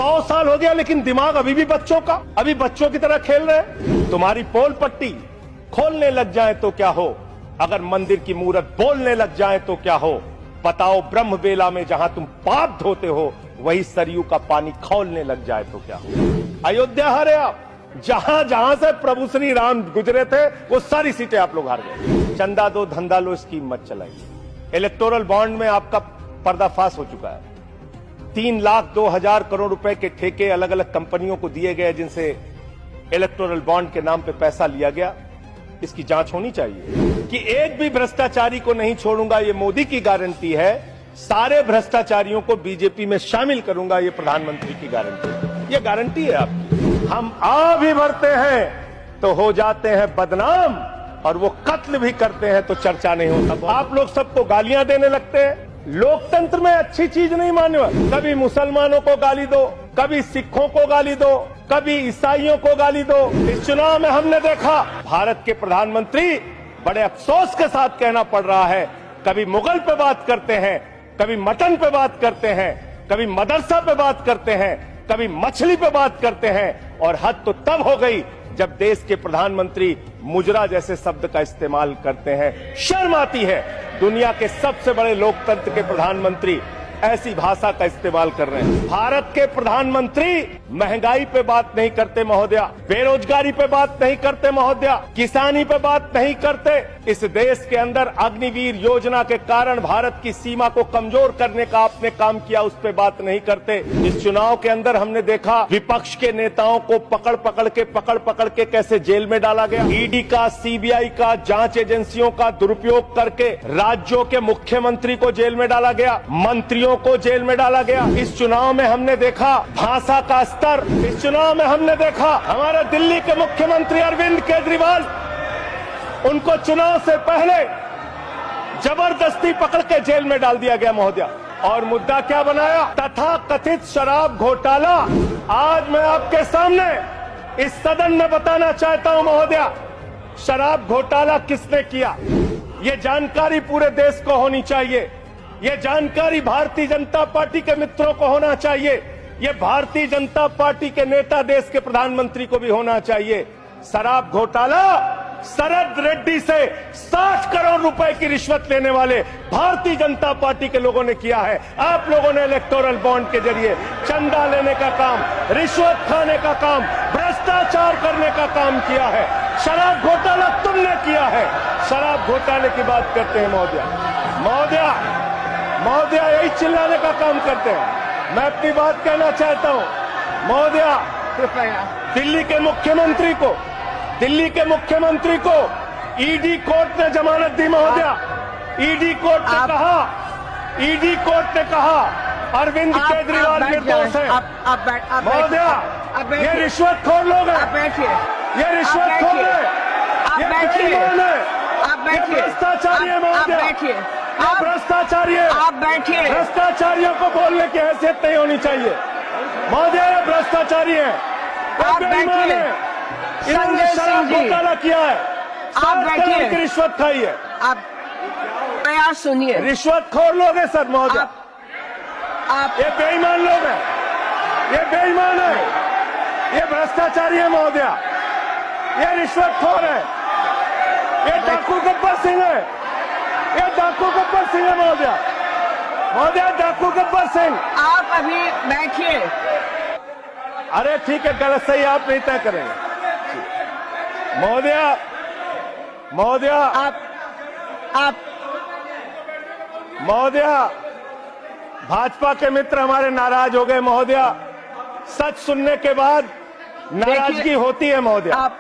100 साल हो गया लेकिन दिमाग अभी भी बच्चों का, अभी बच्चों की तरह खेल रहे हैं। तुम्हारी पोल पट्टी खोलने लग जाए तो क्या हो, अगर मंदिर की मूरत बोलने लग जाए तो क्या हो। बताओ ब्रह्म बेला में जहां तुम पाप धोते हो वही सरयू का पानी खौलने लग जाए तो क्या हो। अयोध्या हारे आप, जहां जहां से प्रभु श्री राम गुजरे थे वो सारी सीटें आप लोग हार गए। चंदा दो धंधा लो स्कीम मत चलाइए। इलेक्टोरल बॉन्ड में आपका पर्दाफाश हो चुका है। 3,02,000 करोड़ रुपए के ठेके अलग अलग कंपनियों को दिए गए जिनसे इलेक्टोरल बॉन्ड के नाम पे पैसा लिया गया। इसकी जांच होनी चाहिए कि एक भी भ्रष्टाचारी को नहीं छोड़ूंगा, ये मोदी की गारंटी है। सारे भ्रष्टाचारियों को बीजेपी में शामिल करूंगा, ये प्रधानमंत्री की गारंटी है। ये गारंटी है आपकी। हम आ भी भरते हैं तो हो जाते हैं बदनाम, और वो कत्ल भी करते हैं तो चर्चा नहीं होता। आप लोग सबको गालियां देने लगते हैं। लोकतंत्र में अच्छी चीज नहीं माने। कभी मुसलमानों को गाली दो, कभी सिखों को गाली दो, कभी ईसाइयों को गाली दो। इस चुनाव में हमने देखा भारत के प्रधानमंत्री बड़े अफसोस के साथ कहना पड़ रहा है, कभी मुगल पे बात करते हैं, कभी मटन पे बात करते हैं, कभी मदरसा पे बात करते हैं, कभी मछली पे बात करते हैं, और हद तो तब हो गई जब देश के प्रधानमंत्री मुजरा जैसे शब्द का इस्तेमाल करते हैं। शर्म आती है। दुनिया के सबसे बड़े लोकतंत्र के प्रधानमंत्री ऐसी भाषा का इस्तेमाल कर रहे हैं। भारत के प्रधानमंत्री महंगाई पे बात नहीं करते महोदया, बेरोजगारी पे बात नहीं करते महोदया, किसानी पे बात नहीं करते। इस देश के अंदर अग्निवीर योजना के कारण भारत की सीमा को कमजोर करने का आपने काम किया, उस पे बात नहीं करते। इस चुनाव के अंदर हमने देखा विपक्ष के नेताओं को पकड़ पकड़ के कैसे जेल में डाला गया। ईडी का, सीबीआई का, जांच एजेंसियों का दुरुपयोग करके राज्यों के मुख्यमंत्री को जेल में डाला गया, मंत्रियों को जेल में डाला गया। इस चुनाव में हमने देखा भाषा का स्तर। इस चुनाव में हमने देखा हमारे दिल्ली के मुख्यमंत्री अरविंद केजरीवाल, उनको चुनाव से पहले जबरदस्ती पकड़ के जेल में डाल दिया गया महोदया। और मुद्दा क्या बनाया? तथा कथित शराब घोटाला। आज मैं आपके सामने इस सदन में बताना चाहता हूं महोदया, शराब घोटाला किसने किया, ये जानकारी पूरे देश को होनी चाहिए। ये जानकारी भारतीय जनता पार्टी के मित्रों को होना चाहिए। ये भारतीय जनता पार्टी के नेता, देश के प्रधानमंत्री को भी होना चाहिए। शराब घोटाला शरद रेड्डी से 60 करोड़ रुपए की रिश्वत लेने वाले भारतीय जनता पार्टी के लोगों ने किया है। आप लोगों ने इलेक्टोरल बॉन्ड के जरिए चंदा लेने का काम, रिश्वत खाने का काम, भ्रष्टाचार करने का काम किया है। शराब घोटाला तुमने किया है। शराब घोटाले की बात करते हैं महोदया, यही चिल्लाने का काम करते हैं। मैं अपनी बात कहना चाहता हूं महोदया, दिल्ली के मुख्यमंत्री को ईडी कोर्ट ने जमानत दी महोदया। ईडी कोर्ट ने कहा अरविंद केजरीवाल निर्दोष है महोदया। ये रिश्वतखोर लोग हैं, ये रिश्वतखोर है, ये बेईमान है, ये भ्रष्टाचारी है महोदया, ये भ्रष्टाचारी है। आप बैठिए। भ्रष्टाचारियों को बोलने की हैसियत नहीं होनी चाहिए महोदया। ये भ्रष्टाचारी है, आप बैठिए। इन्होंने शराब घोटाला किया है, आप बैठिए। की रिश्वत खाई है। आप प्रयास सुनिए। रिश्वतखोर लोग हैं सर महोदया, आप ये बेईमान लोग हैं, ये बेईमान है, ये भ्रष्टाचारी है महोदया, ये रिश्वतखोर है, ये डाकू गब्बर सिंह है, ये डाकू गब्बर सिंह है महोदया, डाकू गब्बर सिंह। आप अभी बैठिए। अरे ठीक है, गलत सही आप नहीं तय करेंगे महोदया। आप महोदया, भाजपा के मित्र हमारे नाराज हो गए महोदया। सच सुनने के बाद नाराजगी होती है महोदया। आप